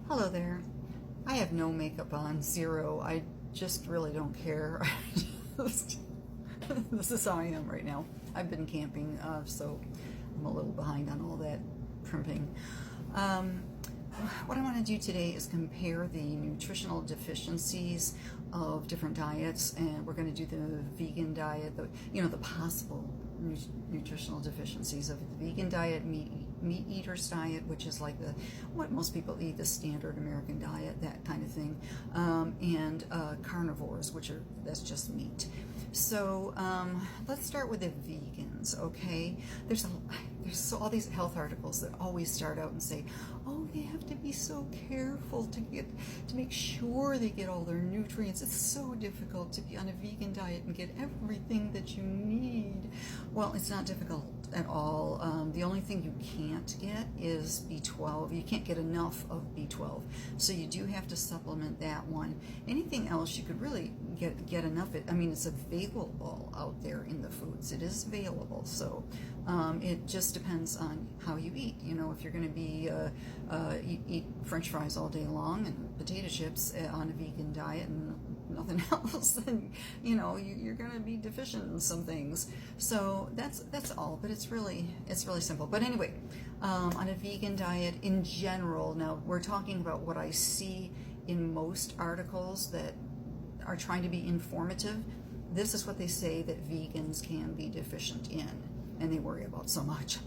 Hello there. I have no makeup on, zero. I just really don't care. Just, this is how I am right now. I've been camping, so I'm a little behind on all that primping. Um, what I want to do today is compare the nutritional deficiencies of different diets, and we're going to do the vegan diet, the possible nutritional deficiencies of the vegan diet, meat eaters diet, which is like what most people eat, the standard American diet, that kind of thing, and carnivores, that's just meat. So let's start with the vegans, okay? There's all these health articles that always start out and say, oh, they have to be so careful to make sure they get all their nutrients. It's so difficult to be on a vegan diet and get everything that you need. Well, it's not difficult at all. The only thing you can't get is B12. You can't get enough of B12, so you do have to supplement that one. Anything else you could really get enough. I mean, it's available out there in the foods. It is available, so it just depends on how you eat. You know, if you're going to be eat French fries all day long and potato chips on a vegan diet and nothing else, then you're going to be deficient in some things. So that's all. But it's really simple. But anyway, on a vegan diet in general, now we're talking about what I see in most articles that are trying to be informative. This is what they say that vegans can be deficient in, and they worry about so much.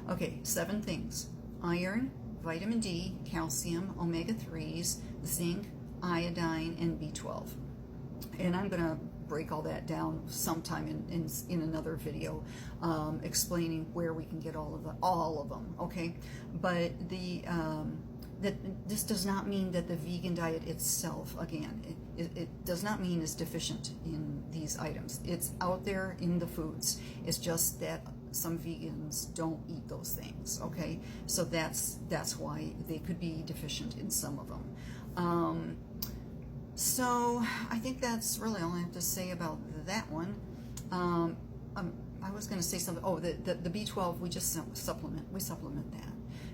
Okay, 7 things: iron, vitamin D, calcium, omega-3s, zinc, iodine, and B12. And I'm going to break all that down sometime in another video, explaining where we can get all of them. Okay, but this does not mean that the vegan diet itself, again, it does not mean it's deficient in these items. It's out there in the foods. It's just that some vegans don't eat those things. Okay, so that's why they could be deficient in some of them. So I think that's really all I have to say about that one. I was going to say something. Oh, the B12, we just supplement. We supplement that,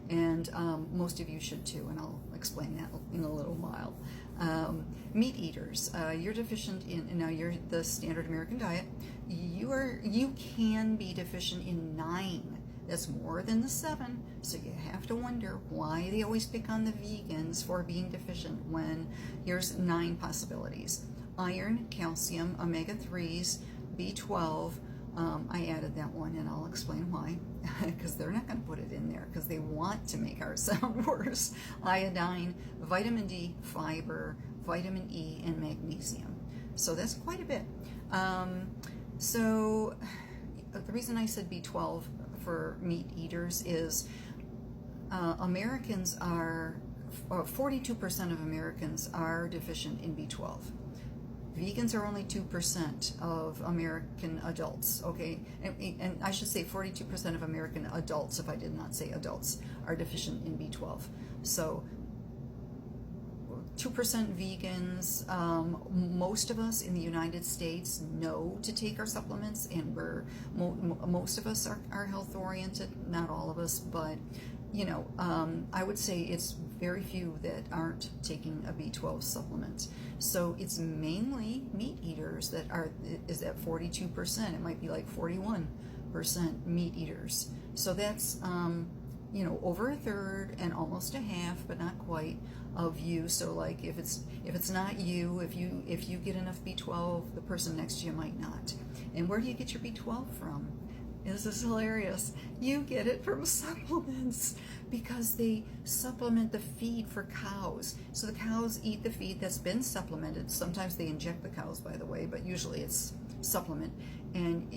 and most of you should too. And I'll explain that in a little while. Meat eaters, you're deficient in. Now you're the standard American diet. You can be deficient in 9. That's more than the 7, so you have to wonder why they always pick on the vegans for being deficient when here's 9 possibilities: iron, calcium, omega-3s, B12. I added that one, and I'll explain why, because they're not going to put it in there because they want to make ours sound worse. Iodine, vitamin D, fiber, vitamin E, and magnesium. So that's quite a bit. So the reason I said B12 for meat eaters is Americans are 42% of Americans are deficient in B12. Vegans are only 2% of American adults, okay? And I should say 42% of American adults, if I did not say adults, are deficient in B12. So 2% vegans. Most of us in the United States know to take our supplements, and most of us are health oriented. Not all of us, but I would say it's very few that aren't taking a B12 supplement. So it's mainly meat eaters that is at 42%. It might be like 41% meat eaters. So that's over a third and almost a half, but not quite, of you. So like if it's not you, if you get enough B12, the person next to you might not. And where do you get your B12 from? This is hilarious. You get it from supplements, because they supplement the feed for cows. So the cows eat the feed that's been supplemented. Sometimes they inject the cows, by the way, but usually it's supplement, and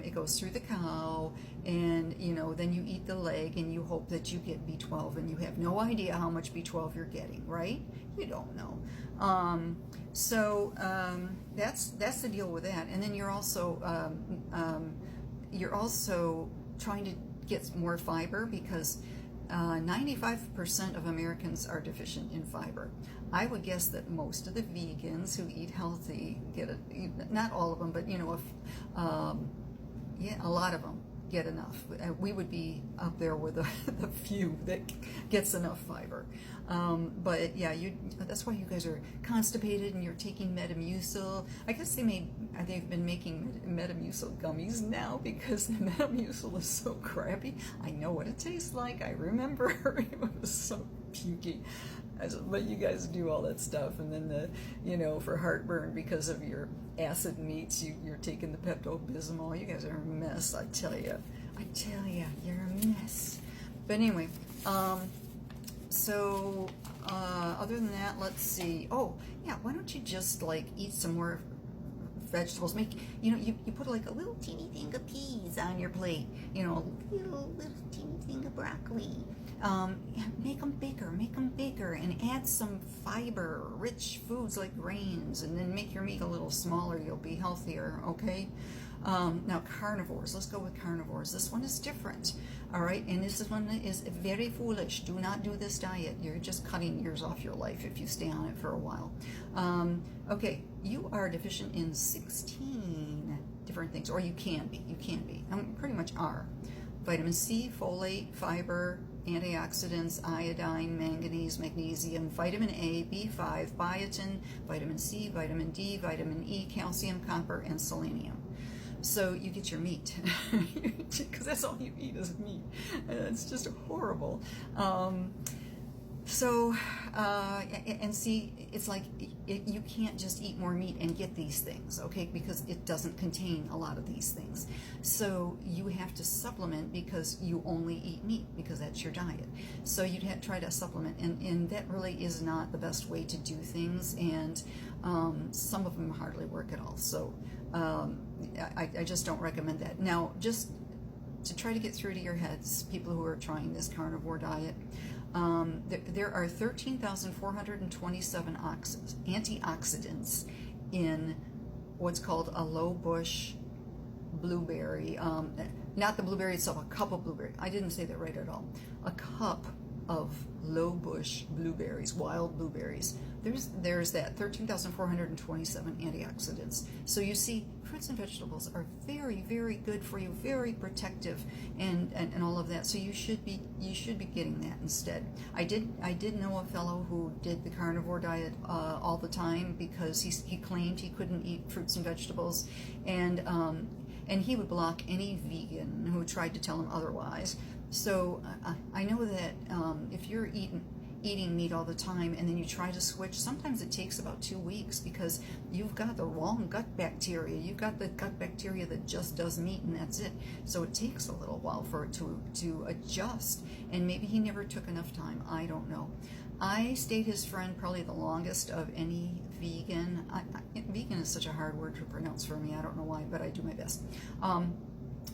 it goes through the cow, and then you eat the leg, and you hope that you get B12, and you have no idea how much B12 you're getting, right? You don't know. So that's the deal with that. And then you're also trying to get more fiber, because 95% of Americans are deficient in fiber. I would guess that most of the vegans who eat healthy get it. Not all of them, but a lot of them get enough. We would be up there with the few that gets enough fiber. But yeah, that's why you guys are constipated and you're taking Metamucil. I guess they've been making Metamucil gummies now because the Metamucil is so crappy. I know what it tastes like. I remember it was so pukey. But you guys do all that stuff, and then for heartburn because of your acid meats, you're taking the Pepto-Bismol. You guys are a mess, I tell you, you're a mess. But anyway, so other than that, let's see. Oh yeah, why don't you just like eat some more vegetables? You put like a little teeny thing of peas on your plate, a little teeny thing of broccoli. Make them bigger, and add some fiber-rich foods like grains, and then make your meat a little smaller. You'll be healthier, okay? Now, carnivores. Let's go with carnivores. This one is different, all right? And this one is very foolish. Do not do this diet. You're just cutting years off your life if you stay on it for a while. Okay, you are deficient in 16 different things, or you can be. Pretty much are. Vitamin C, folate, fiber, antioxidants, iodine, manganese, magnesium, vitamin A, B5, biotin, vitamin C, vitamin D, vitamin E, calcium, copper, and selenium. So you get your meat, because that's all you eat is meat. It's just horrible. And see, it's like you can't just eat more meat and get these things, okay? Because it doesn't contain a lot of these things. So you have to supplement because you only eat meat because that's your diet. So you'd have to try to supplement, and that really is not the best way to do things, and some of them hardly work at all. So I just don't recommend that. Now, just to try to get through to your heads, people who are trying this carnivore diet, there are 13,427 antioxidants in what's called a low bush blueberry. Not the blueberry itself, a cup of blueberry. I didn't say that right at all. A cup of low bush blueberries, wild blueberries. There's that 13,427 antioxidants. So you see, fruits and vegetables are very, very good for you, very protective, and all of that. So you should be getting that instead. I did know a fellow who did the carnivore diet all the time because he claimed he couldn't eat fruits and vegetables, and he would block any vegan who tried to tell him otherwise. So I know that if you're eating meat all the time and then you try to switch, sometimes it takes about 2 weeks because you've got the wrong gut bacteria. You've got the gut bacteria that just does meat and that's it. So it takes a little while for it to adjust, and maybe he never took enough time. I don't know. I stayed his friend probably the longest of any vegan. Vegan is such a hard word to pronounce for me. I don't know why, but I do my best.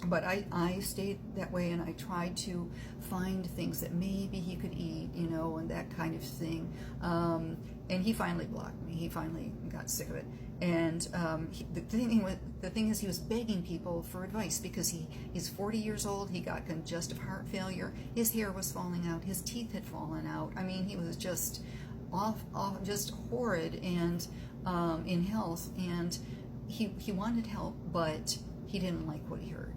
But I stayed that way, and I tried to find things that maybe he could eat, and that kind of thing. And he finally blocked me. He finally got sick of it. And the thing is, he was begging people for advice because he's 40 years old. He got congestive heart failure. His hair was falling out. His teeth had fallen out. I mean, he was just just horrid and in health. And he wanted help, but he didn't like what he heard.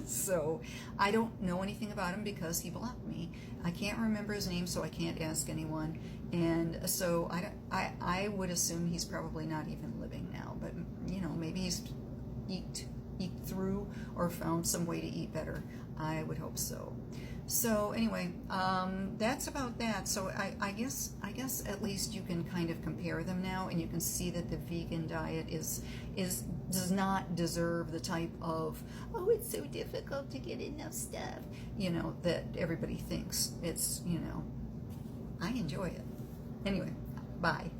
So I don't know anything about him because he blocked me. I can't remember his name, so I can't ask anyone. And so I would assume he's probably not even living now. But maybe he's eat through or found some way to eat better. I would hope so. So anyway, that's about that. So I guess at least you can kind of compare them now, and you can see that the vegan diet does not deserve the type of, oh, it's so difficult to get enough stuff, that everybody thinks. It's, I enjoy it. Anyway, bye.